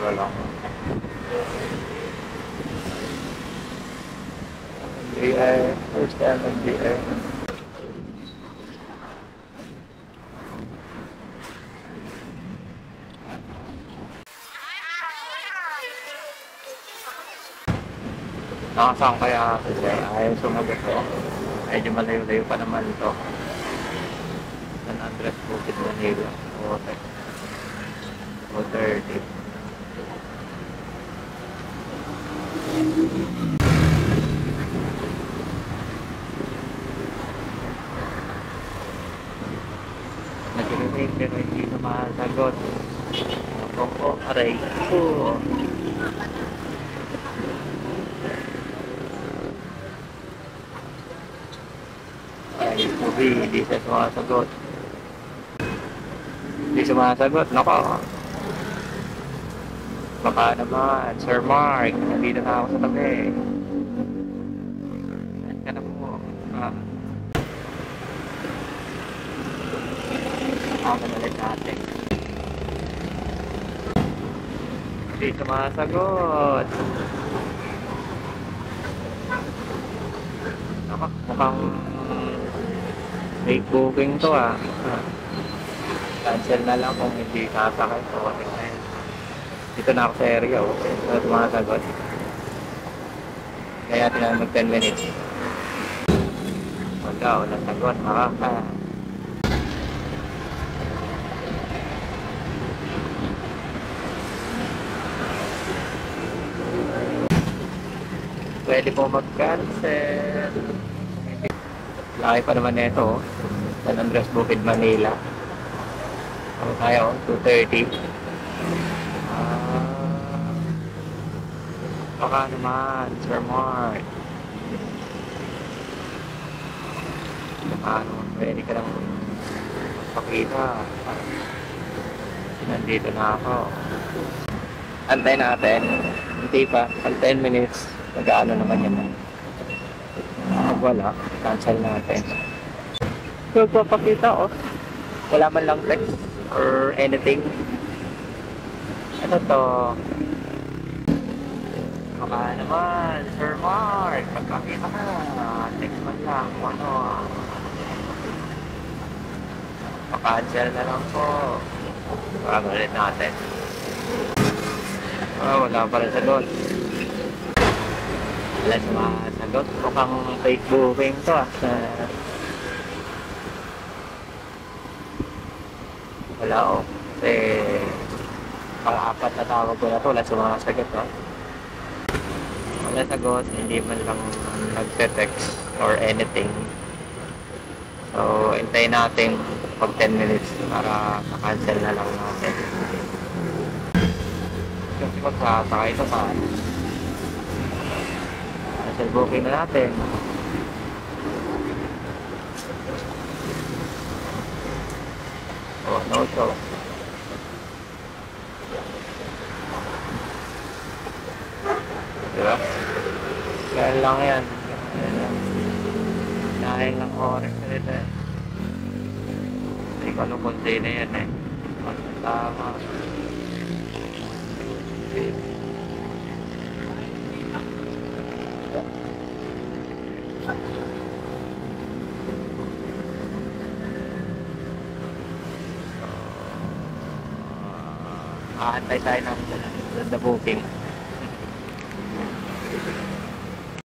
walang MBA, first time MBA. Nakasaan kaya kasi ayaw sumagot ko. Medyo malayo-layo pa naman ito. San Andres, Bukid, Manila. O 30. Nag-ring pero hindi na masagot. Ako, aray ko. Ay, hindi siya sumasagot. Hindi sumasagot, nako. Baka naman, Sir Mark, nandito na ako sa tabi. Saan ka na po? Ulit natin. Hindi sumasagot. Nako, mukhang fake booking to cancel na lang kung hindi sasakay so tingnan. Dito na ako sa area so sumasagot kaya tinanong mag 10 minutes wala sagot makaka pwede po mag-cancel. Laki pa naman nito San Andres, Bukid, Manila. Ano tayo? 2:30. Baka naman, Sir Mark. Baka naman, pwede ka lang magpakita. Nandito na ako. Antay natin. Hindi pa. 10 minutes. Nag-ano naman yan. Wala. Cancel natin. Magpapakita wala man lang text or anything. Ano to? Baka naman, Sir Mark, magpakita ka. Text man lang. Ano? Pa-cancel na lang po. Pagalit natin. Wala pa rin sagot. Wala sumasagot. Mukhang fake booking to wala kasi pang-apat na tawag ko na to, wala sumasagot wala sagot, hindi man lang nagte-text or anything. So hintayin natin pag 10 minutes para ma-cancel na lang natin kasi magsasakay ito pa cancel booking na natin. No show. Diba? Kaya lang yan. Dahil lang oras na dito Hindi ko alam kung day na yan Tama. Aantay tayo ng booking.